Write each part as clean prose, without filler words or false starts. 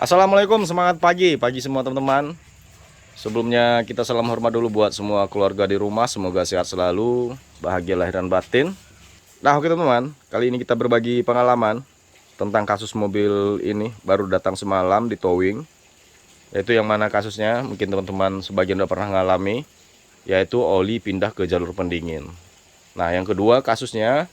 Assalamualaikum, semangat pagi semua teman-teman. Sebelumnya kita salam hormat dulu buat semua keluarga di rumah. Semoga sehat selalu, bahagia lahir dan batin. Nah oke teman-teman, kali ini kita berbagi pengalaman tentang kasus mobil ini baru datang semalam di towing. Yaitu yang mana kasusnya mungkin teman-teman sebagian udah pernah ngalami, yaitu oli pindah ke jalur pendingin. Nah yang kedua kasusnya,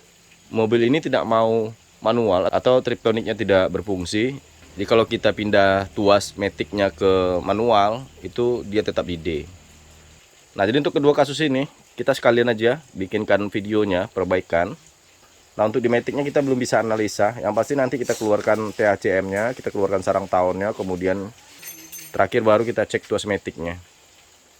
mobil ini tidak mau manual atau triptoniknya tidak berfungsi. Jadi kalau kita pindah tuas metiknya ke manual, itu dia tetap di D. Nah jadi untuk kedua kasus ini, kita sekalian aja bikinkan videonya, perbaikan. Nah untuk di metiknya kita belum bisa analisa. Yang pasti nanti kita keluarkan THCM-nya, kita keluarkan sarang tahunnya, kemudian terakhir baru kita cek tuas metiknya.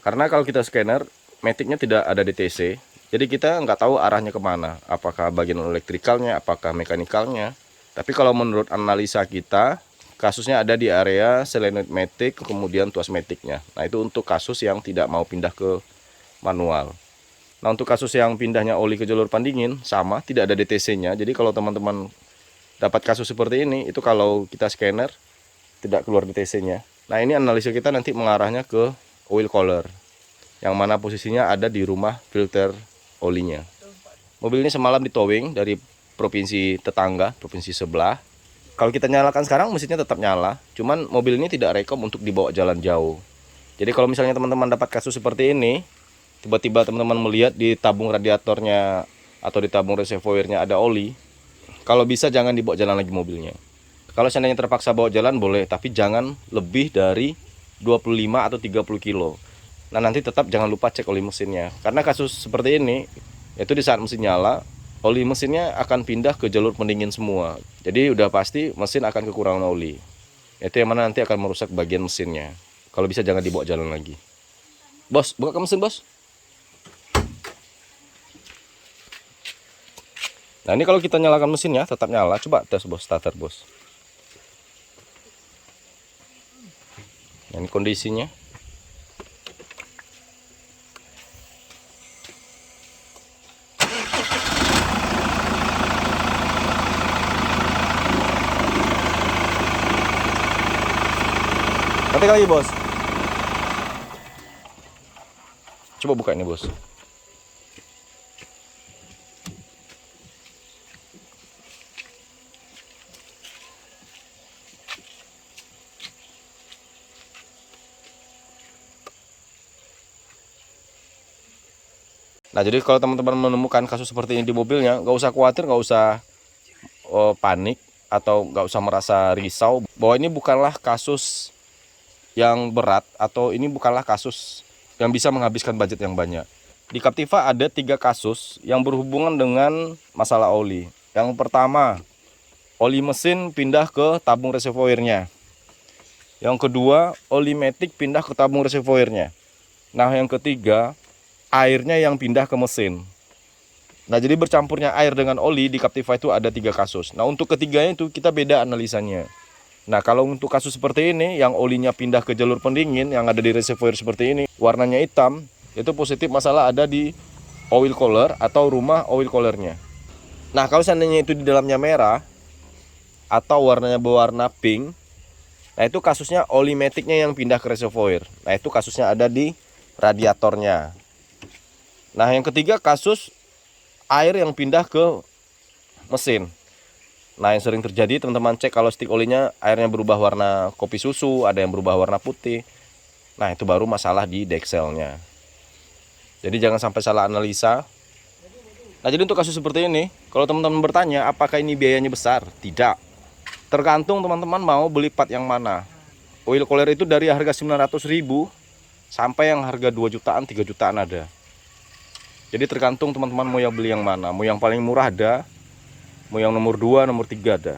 Karena kalau kita scanner, metiknya tidak ada DTC. Jadi kita nggak tahu arahnya kemana. Apakah bagian elektrikalnya, apakah mekanikalnya. Tapi kalau menurut analisa kita, kasusnya ada di area selenoid metik, kemudian tuas metiknya. Nah itu untuk kasus yang tidak mau pindah ke manual. Nah untuk kasus yang pindahnya oli ke jalur pendingin, sama, tidak ada DTC-nya. Jadi kalau teman-teman dapat kasus seperti ini, itu kalau kita scanner, tidak keluar DTC-nya. Nah ini analisa kita nanti mengarahnya ke oil cooler, yang mana posisinya ada di rumah filter olinya. Mobil ini semalam di towing dari provinsi tetangga, provinsi sebelah. Kalau kita nyalakan sekarang mesinnya tetap nyala, cuman mobil ini tidak rekom untuk dibawa jalan jauh. Jadi kalau misalnya teman-teman dapat kasus seperti ini, tiba-tiba teman-teman melihat di tabung radiatornya atau di tabung reservoirnya ada oli, kalau bisa jangan dibawa jalan lagi mobilnya. Kalau seandainya terpaksa bawa jalan boleh, tapi jangan lebih dari 25 atau 30 kilo. Nah nanti tetap jangan lupa cek oli mesinnya. Karena kasus seperti ini, yaitu di saat mesin nyala, oli mesinnya akan pindah ke jalur pendingin semua. Jadi udah pasti mesin akan kekurangan oli. Itu yang mana nanti akan merusak bagian mesinnya. Kalau bisa jangan dibawa jalan lagi. Bos, buka ke mesin bos. Nah ini kalau kita nyalakan mesinnya tetap nyala. Coba tes bos, starter bos. Nah, ini kondisinya. Nanti lagi bos. Coba buka ini bos. Nah jadi kalau teman-teman menemukan kasus seperti ini di mobilnya, nggak usah khawatir, nggak usah panik, atau nggak usah merasa risau bahwa ini bukanlah kasus yang berat atau ini bukanlah kasus yang bisa menghabiskan budget yang banyak. Di Captiva ada 3 kasus yang berhubungan dengan masalah oli. Yang pertama, oli mesin pindah ke tabung reservoirnya. Yang kedua, oli metik pindah ke tabung reservoirnya. Nah yang ketiga, airnya yang pindah ke mesin. Nah jadi bercampurnya air dengan oli di Captiva itu ada 3 kasus. Nah untuk ketiganya itu kita beda analisanya. Nah kalau untuk kasus seperti ini yang olinya pindah ke jalur pendingin yang ada di reservoir seperti ini, warnanya hitam, itu positif masalah ada di oil cooler atau rumah oil coolernya. Nah kalau seandainya itu di dalamnya merah atau warnanya berwarna pink, nah itu kasusnya oli metiknya yang pindah ke reservoir. Nah itu kasusnya ada di radiatornya. Nah yang ketiga kasus air yang pindah ke mesin. Nah yang sering terjadi teman-teman cek kalau stick olinya airnya berubah warna kopi susu, ada yang berubah warna putih. Nah itu baru masalah di dekselnya. Jadi jangan sampai salah analisa. Nah jadi untuk kasus seperti ini, kalau teman-teman bertanya apakah ini biayanya besar? Tidak. Tergantung teman-teman mau beli part yang mana. Oil cooler itu dari harga 900.000 sampai yang harga 2 jutaan, 3 jutaan ada. Jadi tergantung teman-teman mau yang beli yang mana. Mau yang paling murah ada, mau yang nomor 2, nomor 3 ada.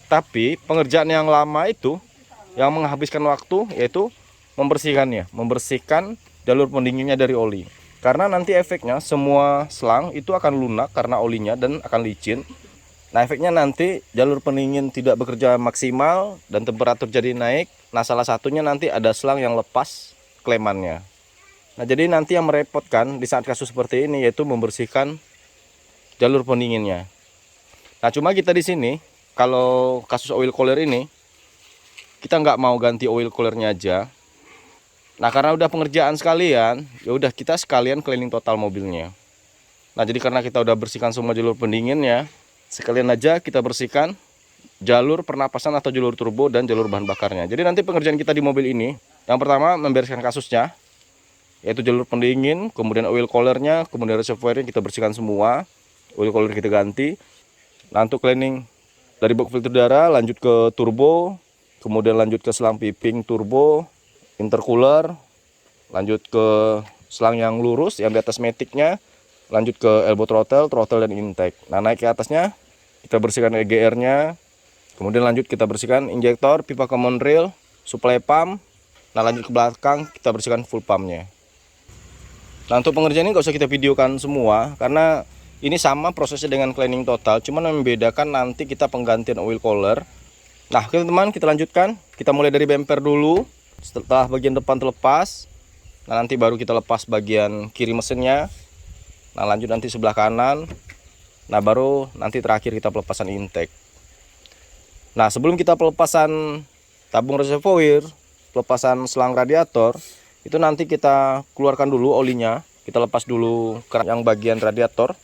Tapi pengerjaan yang lama itu yang menghabiskan waktu yaitu membersihkannya, membersihkan jalur pendinginnya dari oli. Karena nanti efeknya semua selang itu akan lunak karena olinya dan akan licin. Nah efeknya nanti jalur pendingin tidak bekerja maksimal dan temperatur jadi naik. Nah salah satunya nanti ada selang yang lepas klemannya. Nah jadi nanti yang merepotkan di saat kasus seperti ini yaitu membersihkan jalur pendinginnya. Nah cuma kita di sini kalau kasus oil cooler ini kita nggak mau ganti oil coolernya aja. Nah, karena udah pengerjaan sekalian, ya udah kita sekalian cleaning total mobilnya. Nah, jadi karena kita udah bersihkan semua jalur pendinginnya, sekalian aja kita bersihkan jalur pernapasan atau jalur turbo dan jalur bahan bakarnya. Jadi nanti pengerjaan kita di mobil ini, yang pertama membereskan kasusnya, yaitu jalur pendingin, kemudian oil coolernya, kemudian reservoirnya kita bersihkan semua, oil cooler kita ganti. Nah, untuk cleaning dari box filter udara lanjut ke turbo, kemudian lanjut ke selang piping turbo, intercooler, lanjut ke selang yang lurus yang di atas maticnya, lanjut ke elbow throttle, throttle dan intake. Nah, naik ke atasnya kita bersihkan EGR-nya, kemudian lanjut kita bersihkan injektor, pipa common rail, supply pump. Nah, lanjut ke belakang kita bersihkan full pumpnya. Nah, untuk pengerjaan ini nggak usah kita videokan semua karena ini sama prosesnya dengan cleaning total, cuman yang membedakan nanti kita penggantian oil cooler. Nah, teman-teman, kita lanjutkan. Kita mulai dari bumper dulu. Setelah bagian depan terlepas, nah nanti baru kita lepas bagian kiri mesinnya. Nah, lanjut nanti sebelah kanan. Nah, baru nanti terakhir kita pelepasan intake. Nah, sebelum kita pelepasan tabung reservoir, pelepasan selang radiator, itu nanti kita keluarkan dulu olinya. Kita lepas dulu keran yang bagian radiator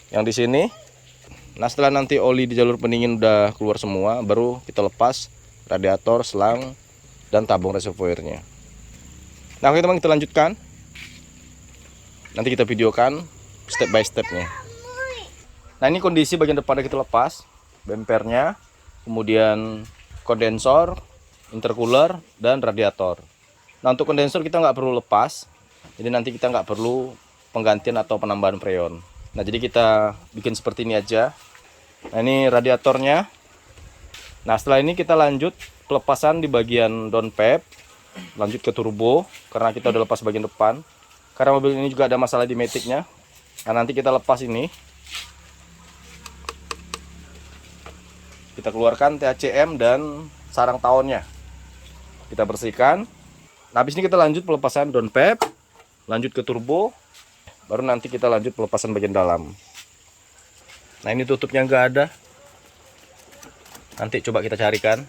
yang di sini. Nah, setelah nanti oli di jalur pendingin udah keluar semua, baru kita lepas radiator, selang, dan tabung reservoirnya. Nah, oke teman, kita lanjutkan. Nanti kita videokan step by stepnya. Nah, ini kondisi bagian depannya kita lepas, bempernya, kemudian kondensor, intercooler, dan radiator. Nah, untuk kondensor kita nggak perlu lepas, jadi nanti kita nggak perlu penggantian atau penambahan freon. Nah, jadi kita bikin seperti ini aja. Nah, ini radiatornya. Nah, setelah ini kita lanjut pelepasan di bagian downpipe, lanjut ke turbo karena kita udah lepas bagian depan. Karena mobil ini juga ada masalah di maticnya. Nah, nanti kita lepas ini. Kita keluarkan THCM dan sarang tawonnya. Kita bersihkan. Nah, habis ini kita lanjut pelepasan downpipe, lanjut ke turbo, baru nanti kita lanjut pelepasan bagian dalam. Nah, ini tutupnya nggak ada. Nanti coba kita carikan.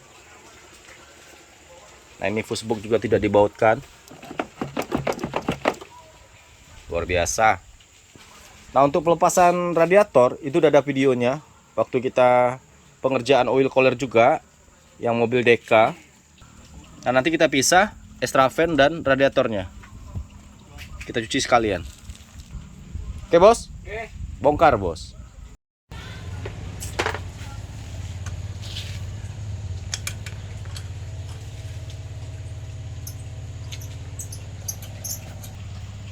Nah, ini fusebox juga tidak dibautkan. Luar biasa. Nah, untuk pelepasan radiator itu udah ada videonya. Waktu kita pengerjaan oil cooler juga, yang mobil DK. Nah, nanti kita pisah extra fan dan radiatornya. Kita cuci sekalian. Oke, bos? Oke. Bongkar, bos.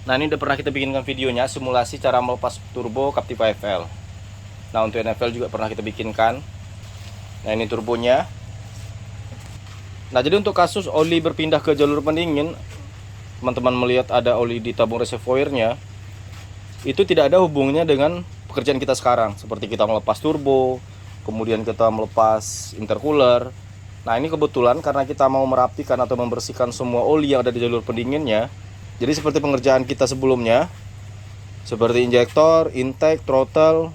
Nah, ini udah pernah kita bikinkan videonya, simulasi cara melepas turbo Captiva FL. Nah, untuk NFL juga pernah kita bikinkan. Nah, ini turbonya. Nah, jadi untuk kasus oli berpindah ke jalur pendingin, teman-teman melihat ada oli di tabung reservoirnya, itu tidak ada hubungannya dengan pekerjaan kita sekarang. Seperti kita melepas turbo, kemudian kita melepas intercooler. Nah, ini kebetulan karena kita mau merapikan atau membersihkan semua oli yang ada di jalur pendinginnya. Jadi seperti pengerjaan kita sebelumnya, seperti injektor, intake, throttle,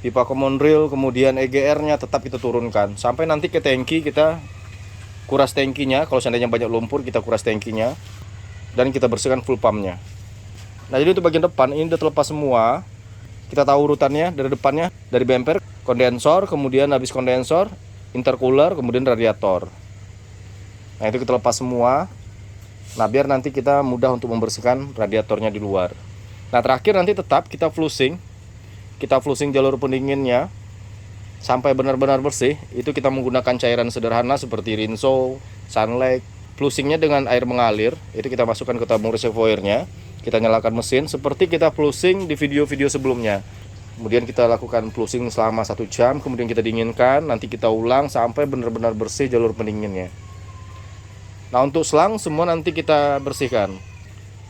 pipa common rail, kemudian EGR-nya tetap kita turunkan. Sampai nanti ke tangki kita kuras tangkinya. Kalau seandainya banyak lumpur, kita kuras tangkinya. Dan kita bersihkan full pumpnya. Nah, jadi untuk bagian depan ini udah terlepas semua. Kita tahu urutannya dari depannya, dari bumper, kondensor, kemudian habis kondensor, intercooler, kemudian radiator. Nah, itu kita lepas semua. Nah, biar nanti kita mudah untuk membersihkan radiatornya di luar. Nah, terakhir nanti tetap kita flushing. Kita flushing jalur pendinginnya sampai benar-benar bersih. Itu kita menggunakan cairan sederhana seperti Rinso, Sunlight. Flushingnya dengan air mengalir. Itu kita masukkan ke tabung reservoirnya. Kita nyalakan mesin seperti kita flushing di video-video sebelumnya. Kemudian kita lakukan flushing selama 1 jam. Kemudian kita dinginkan. Nanti kita ulang sampai benar-benar bersih jalur pendinginnya. Nah, untuk selang semua nanti kita bersihkan.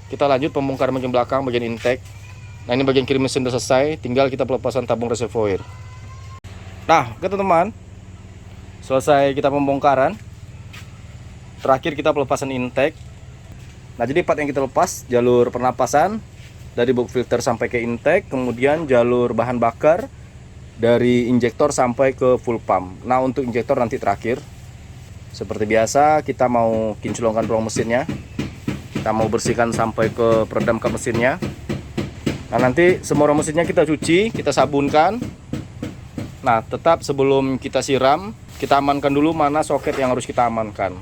Kita lanjut pembongkaran bagian belakang, bagian intake. Nah, ini bagian kiri mesin sudah selesai, tinggal kita pelepasan tabung reservoir. Nah, oke teman-teman, selesai kita pembongkaran. Terakhir kita pelepasan intake. Nah, jadi part yang kita lepas jalur pernapasan dari box filter sampai ke intake, kemudian jalur bahan bakar dari injektor sampai ke full pump. Nah, untuk injektor nanti terakhir. Seperti biasa, kita mau kinclongkan ruang mesinnya. Kita mau bersihkan sampai ke peredam kap mesinnya. Nah, nanti semua ruang mesinnya kita cuci, kita sabunkan. Nah, tetap sebelum kita siram, kita amankan dulu mana soket yang harus kita amankan.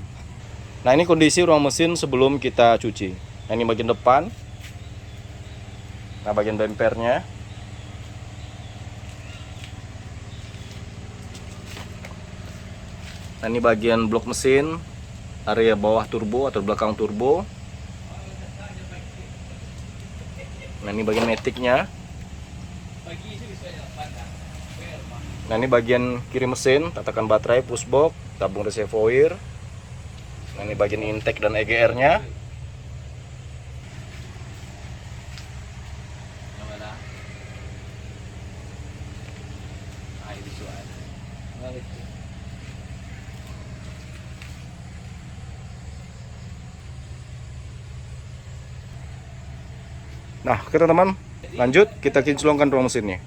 Nah, ini kondisi ruang mesin sebelum kita cuci. Nah, ini bagian depan. Nah, bagian bempernya. Nah, ini bagian blok mesin, area bawah turbo atau belakang turbo. Nah, ini bagian metiknya. Nah, ini bagian kiri mesin, tatakan baterai, pushbox, tabung reservoir. Nah, ini bagian intake dan EGR-nya. Nah, oke teman-teman, lanjut kita kinclongkan ruang mesinnya.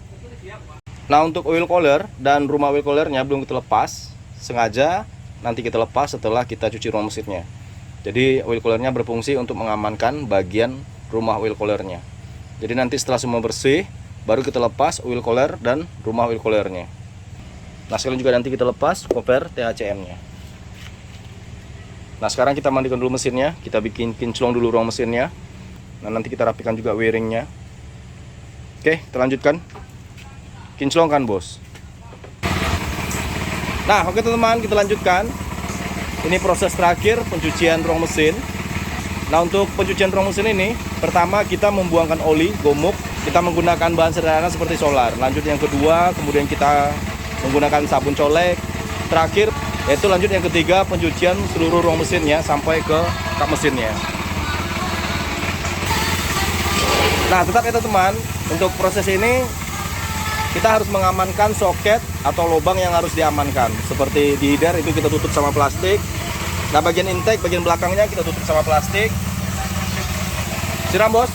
Nah, untuk oil cooler dan rumah oil coolernya belum kita lepas, sengaja nanti kita lepas setelah kita cuci ruang mesinnya. Jadi oil coolernya berfungsi untuk mengamankan bagian rumah oil coolernya. Jadi nanti setelah semua bersih, baru kita lepas oil cooler dan rumah oil coolernya. Nah, sekalian juga nanti kita lepas cover THCM-nya. Nah, sekarang kita mandikan dulu mesinnya, kita bikin kinclong dulu ruang mesinnya. Nah, nanti kita rapikan juga wiringnya. Oke, kita lanjutkan. Kinclongkan, bos. Nah, oke teman-teman, kita lanjutkan. Ini proses terakhir pencucian ruang mesin. Nah, untuk pencucian ruang mesin ini, pertama kita membuangkan oli, gomuk. Kita menggunakan bahan sederhana seperti solar. Lanjut yang kedua, kemudian kita menggunakan sabun colek. Terakhir, yaitu lanjut yang ketiga, pencucian seluruh ruang mesinnya sampai ke kap mesinnya. Nah, tetap ya teman-teman, untuk proses ini kita harus mengamankan soket atau lubang yang harus diamankan. Seperti di header itu kita tutup sama plastik. Nah, bagian intake, bagian belakangnya kita tutup sama plastik. Siram, bos.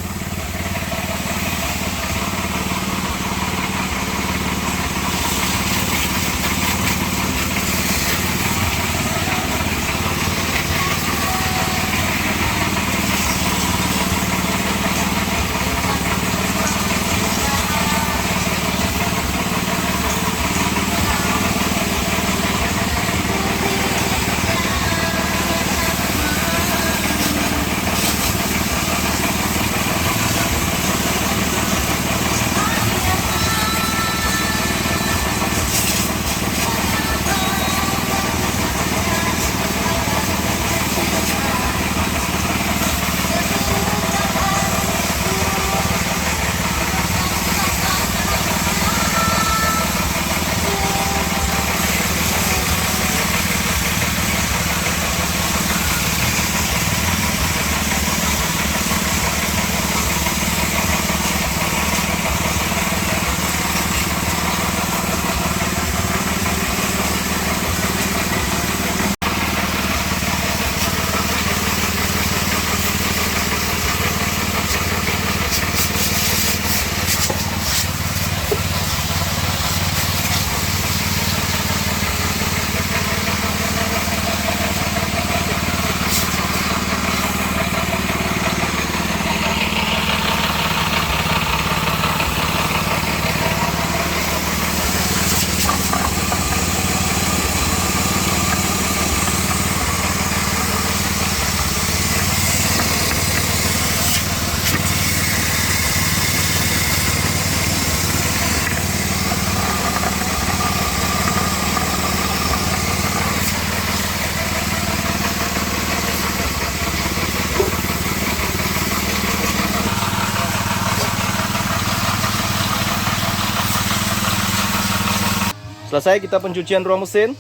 Selesai kita pencucian ruang mesin.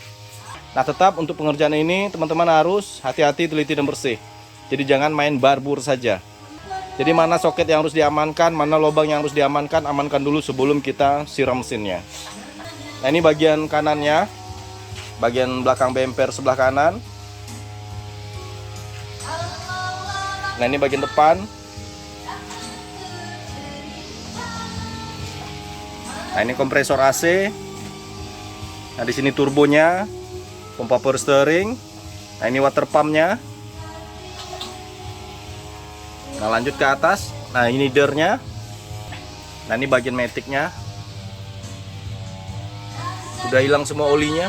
Nah, tetap untuk pengerjaan ini teman-teman harus hati-hati, teliti dan bersih. Jadi jangan main barbur saja. Jadi mana soket yang harus diamankan, mana lubang yang harus diamankan, amankan dulu sebelum kita siram mesinnya. Nah, ini bagian kanannya, bagian belakang bemper sebelah kanan. Nah, ini bagian depan. Nah, ini kompresor AC. Nah, di sini turbonya, pompa power steering. Nah ini water pumpnya. Nah lanjut ke atas. Nah ini dernya. Nah ini bagian maticnya. Udah hilang semua olinya.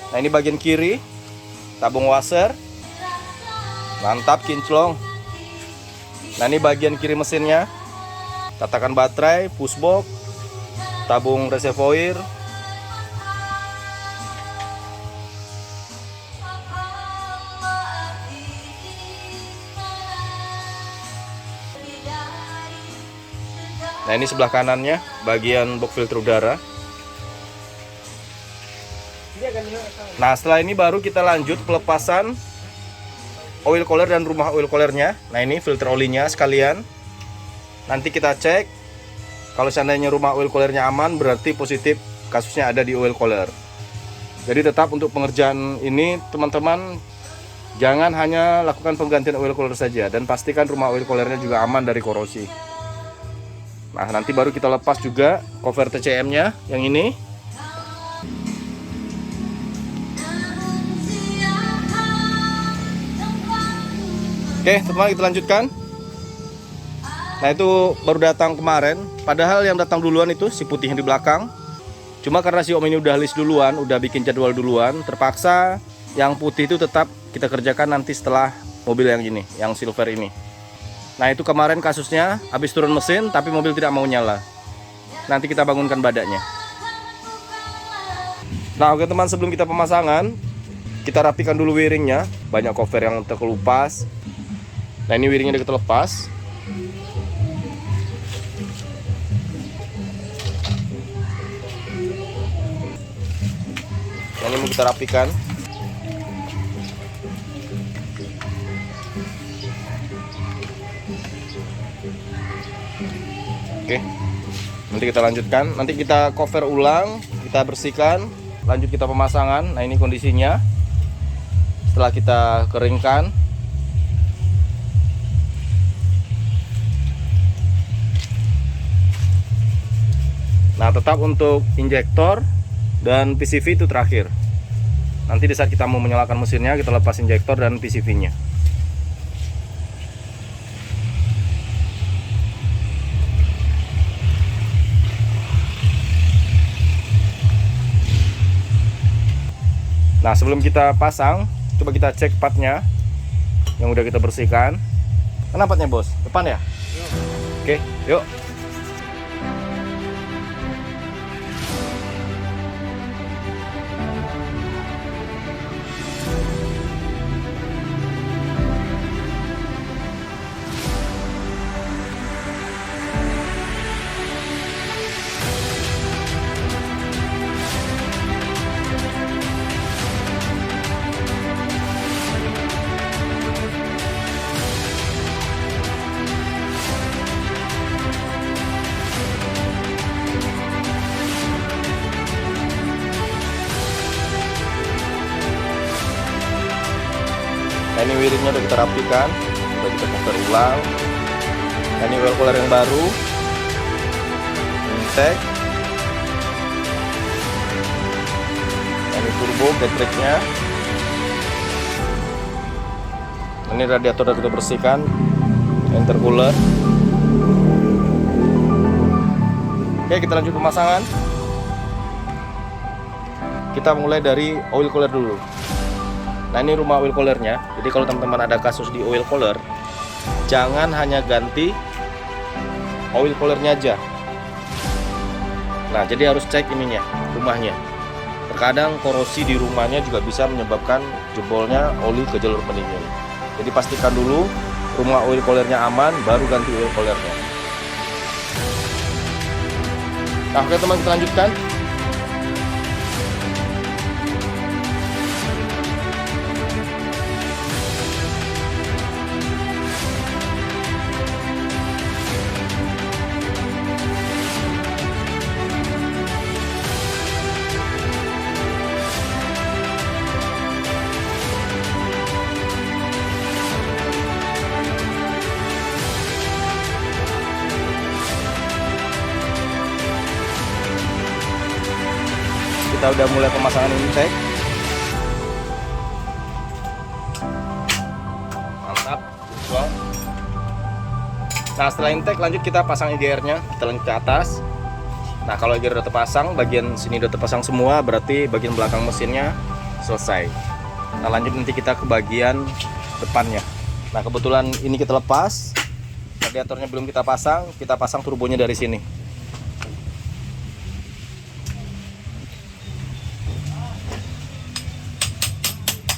Nah ini bagian kiri, tabung washer. Mantap, kinclong. Nah ini bagian kiri mesinnya, tatakan baterai, push box, tabung reservoir. Nah ini sebelah kanannya, bagian box filter udara. Nah setelah ini baru kita lanjut pelepasan oil cooler dan rumah oil coolernya. Nah ini filter olinya sekalian. Nanti kita cek. Kalau seandainya rumah oil coolernya aman, berarti positif kasusnya ada di oil cooler. Jadi tetap untuk pengerjaan ini teman-teman, jangan hanya lakukan penggantian oil cooler saja, dan pastikan rumah oil coolernya juga aman dari korosi. Nah nanti baru kita lepas juga cover TCM nya yang ini. Oke teman-teman, kita lanjutkan. Nah itu baru datang kemarin, padahal yang datang duluan itu si putih yang di belakang. Cuma karena si om ini udah list duluan, udah bikin jadwal duluan, terpaksa yang putih itu tetap kita kerjakan nanti setelah mobil yang ini, yang silver ini. Nah itu kemarin kasusnya habis turun mesin tapi mobil tidak mau nyala. Nanti kita bangunkan badaknya. Nah oke teman, sebelum kita pemasangan, kita rapikan dulu wiringnya. Banyak cover yang terkelupas. Nah ini wiringnya udah kita lepas. Nah, ini mau kita rapikan. Oke, nanti kita lanjutkan. Nanti kita cover ulang, kita bersihkan, lanjut kita pemasangan. Nah ini kondisinya setelah kita keringkan. Nah tetap untuk injektor dan PCV itu terakhir. Nanti di saat kita mau menyalakan mesinnya, kita lepas injektor dan PCV-nya. Nah sebelum kita pasang, coba kita cek partnya yang udah kita bersihkan. Mana partnya bos? Depan ya? Oke, yuk. Nah ini wiringnya udah kita rapikan, udah kita cover ulang. Nah ini oil cooler yang baru, intake. Nah ini turbo, getriknya. Nah, ini radiator udah kita bersihkan, intercooler. Oke kita lanjut pemasangan. Kita mulai dari oil cooler dulu. Nah ini rumah oil coolernya. Jadi kalau teman-teman ada kasus di oil cooler, jangan hanya ganti oil coolernya aja. Nah jadi harus cek ininya, rumahnya. Terkadang korosi di rumahnya juga bisa menyebabkan jebolnya oli ke jalur pendingin. Jadi pastikan dulu rumah oil coolernya aman, baru ganti oil coolernya. Nah oke teman, kita lanjutkan. kita udah mulai pemasangan intake. Mantap, visual. Nah setelah intake lanjut kita pasang EGR-nya, kita lanjut ke atas. Nah kalau EGR udah terpasang, bagian sini udah terpasang semua, berarti bagian belakang mesinnya selesai. Nah lanjut nanti kita ke bagian depannya. Nah kebetulan ini kita lepas, radiatornya belum kita pasang turbonya dari sini.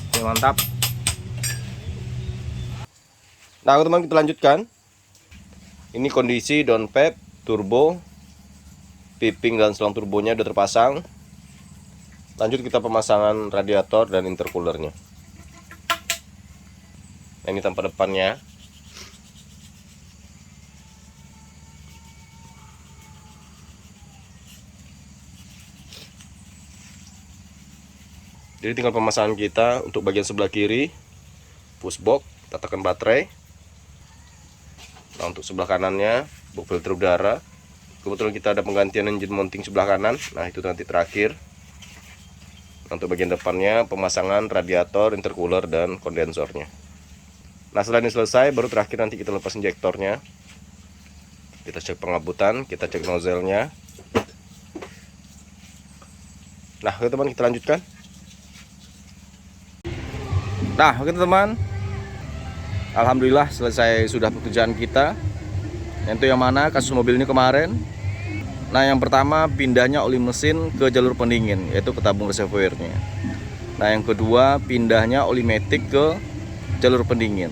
Oke, mantap. Nah teman-teman, kita lanjutkan. Ini kondisi downpipe, turbo, piping dan selang turbonya udah terpasang. Lanjut kita pemasangan radiator dan intercoolernya. Nah, ini tampak depannya. Jadi tinggal pemasangan kita untuk bagian sebelah kiri, pushbox, kita tekan baterai. Nah untuk sebelah kanannya, box filter udara. Kebetulan kita ada penggantian engine mounting sebelah kanan. Nah itu nanti terakhir. Untuk bagian depannya, pemasangan radiator, intercooler, dan kondensornya. Nah setelah ini selesai, baru terakhir nanti kita lepas injektornya. Kita cek pengabutan, kita cek nozzle-nya. Nah oke teman, kita lanjutkan. Nah oke teman, alhamdulillah selesai sudah pekerjaan kita. Itu yang mana kasus mobil ini kemarin. Nah yang pertama, pindahnya oli mesin ke jalur pendingin, yaitu ke tabung reservoirnya. Nah yang kedua, pindahnya oli matic ke jalur pendingin.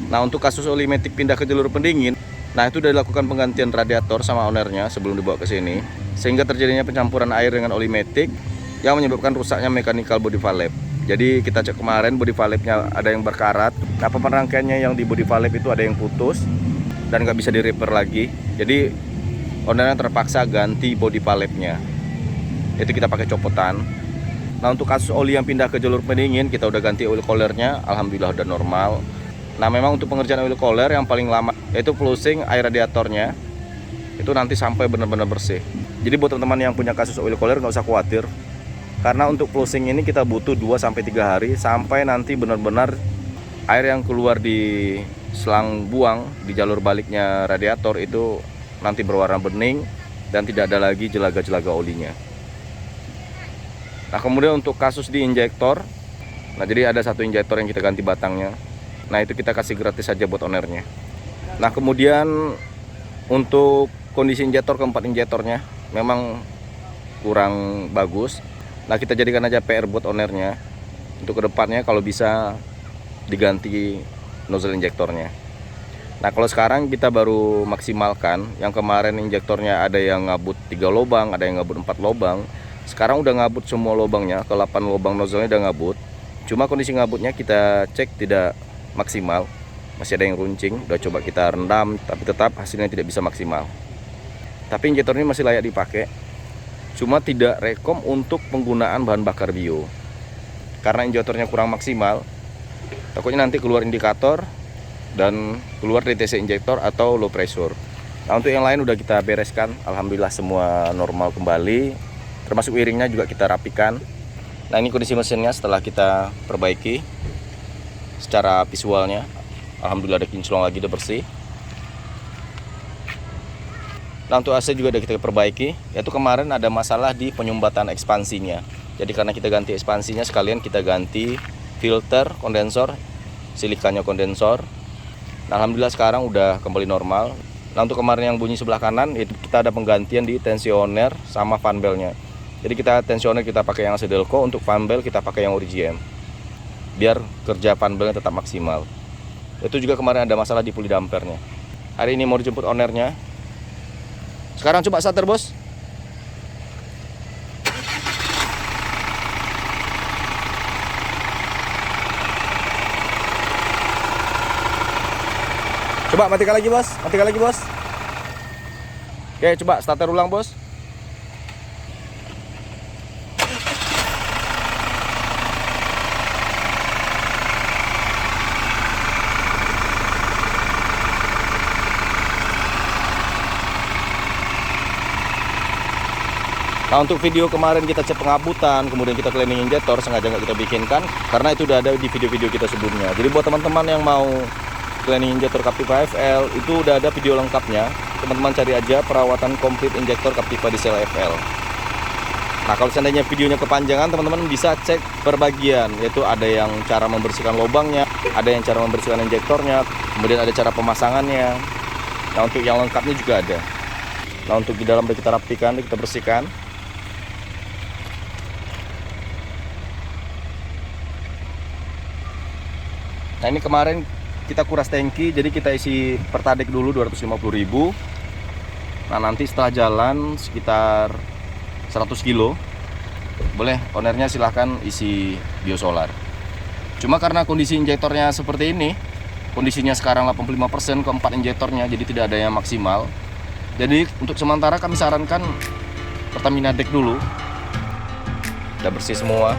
Nah untuk kasus oli matic pindah ke jalur pendingin, nah itu sudah dilakukan penggantian radiator sama ownernya sebelum dibawa ke sini, sehingga terjadinya pencampuran air dengan oli matic yang menyebabkan rusaknya mechanical body valve. Jadi kita cek kemarin, body valve-nya ada yang berkarat. Nah papan rangkaiannya yang di body valve itu ada yang putus dan nggak bisa di repair lagi. Jadi ownernya terpaksa ganti body valve-nya. Itu kita pakai copotan. Nah untuk kasus oli yang pindah ke jalur pendingin, kita udah ganti oil cooler-nya, alhamdulillah udah normal. Nah memang untuk pengerjaan oil cooler yang paling lama yaitu flushing air radiatornya, itu nanti sampai benar-benar bersih. Jadi buat teman-teman yang punya kasus oil cooler nggak usah khawatir, karena untuk flushing ini kita butuh 2-3 hari sampai nanti benar-benar air yang keluar di selang buang di jalur baliknya radiator itu nanti berwarna bening dan tidak ada lagi jelaga-jelaga olinya. Nah kemudian untuk kasus di injektor, nah jadi ada satu injektor yang kita ganti batangnya. Nah itu kita kasih gratis saja buat ownernya. Nah kemudian untuk kondisi injektor, keempat injektornya memang kurang bagus. Nah kita jadikan aja PR buat ownernya. Untuk kedepannya kalau bisa diganti nozzle injektornya. Nah kalau sekarang kita baru maksimalkan. Yang kemarin injektornya ada yang ngabut 3 lubang, ada yang ngabut 4 lubang. Sekarang udah ngabut semua lubangnya, ke 8 lubang nozzle-nya udah ngabut. Cuma kondisi ngabutnya kita cek tidak maksimal, masih ada yang runcing. Udah coba kita rendam, tapi tetap hasilnya tidak bisa maksimal. Tapi injektor ini masih layak dipakai. Cuma tidak rekom untuk penggunaan bahan bakar bio, karena injektornya kurang maksimal. Takutnya nanti keluar indikator dan keluar DTC injektor atau low pressure. Nah untuk yang lain udah kita bereskan, alhamdulillah semua normal kembali. Termasuk wiringnya juga kita rapikan. Nah ini kondisi mesinnya setelah kita perbaiki. Secara visualnya alhamdulillah ada kinclong lagi, udah bersih. Nah untuk AC juga udah kita perbaiki, yaitu kemarin ada masalah di penyumbatan ekspansinya. Jadi karena kita ganti ekspansinya, sekalian kita ganti filter kondensor, silikanya kondensor. Nah alhamdulillah sekarang udah kembali normal. Nah untuk kemarin yang bunyi sebelah kanan, itu kita ada penggantian di tensioner sama fan belnya. Jadi kita tensioner kita pakai yang Sedelco, untuk fan bel kita pakai yang Origem, biar kerja fan belnya tetap maksimal. Itu juga kemarin ada masalah di puli dampernya. Hari ini mau dijemput ownernya. Sekarang coba starter bos. Coba matikan lagi bos, matikan lagi bos. Oke coba starter ulang bos. Nah, untuk video kemarin kita cek pengabutan, kemudian kita cleaning injektor, sengaja nggak kita bikinkan karena itu udah ada di video-video kita sebelumnya. Jadi buat teman-teman yang mau cleaning injektor Captiva FL, itu udah ada video lengkapnya. Teman-teman cari aja perawatan komplit injektor Captiva Diesel FL. Nah, kalau seandainya videonya kepanjangan, teman-teman bisa cek per bagian, yaitu ada yang cara membersihkan lubangnya, ada yang cara membersihkan injektornya, kemudian ada cara pemasangannya. Nah, untuk yang lengkapnya juga ada. Nah, untuk di dalam udah kita rapikan, kita bersihkan. Nah, ini kemarin kita kuras tangki, jadi kita isi pertalite dulu 250.000. Nah, nanti setelah jalan sekitar 100 kilo, boleh ownernya silahkan isi biosolar. Cuma karena kondisi injektornya seperti ini, kondisinya sekarang 85% keempat injektornya, jadi tidak ada yang maksimal. Jadi untuk sementara kami sarankan Pertamina Deck dulu. Udah bersih semua.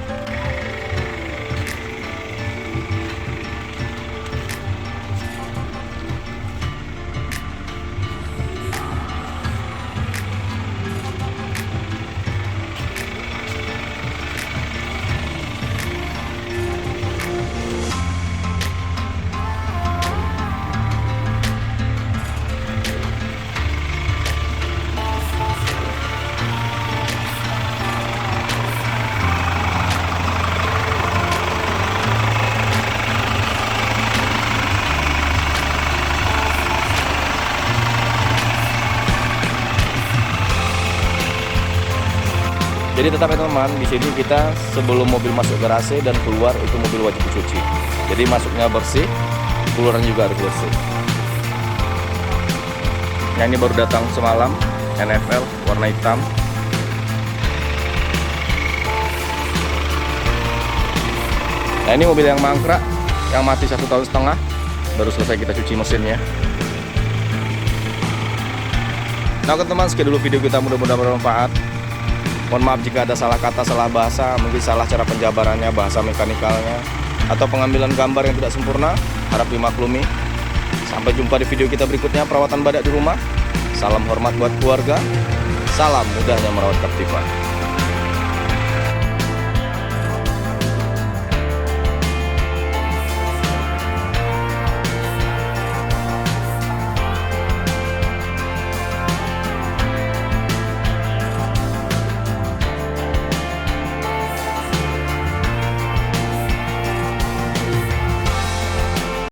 Jadi tetap ya teman, di sini kita sebelum mobil masuk garasi dan keluar itu mobil wajib dicuci. Jadi masuknya bersih, keluarnya juga harus bersih. Nah, ini baru datang semalam, NFL warna hitam. Nah, ini mobil yang mangkrak, yang mati 1,5 tahun, baru selesai kita cuci mesinnya. Nah, teman-teman, sekian dulu video kita, mudah-mudahan bermanfaat. Mohon maaf jika ada salah kata, salah bahasa, mungkin salah cara penjabarannya, bahasa mekanikalnya, atau pengambilan gambar yang tidak sempurna, harap dimaklumi. Sampai jumpa di video kita berikutnya, perawatan badak di rumah. Salam hormat buat keluarga, salam mudahnya merawat Captiva.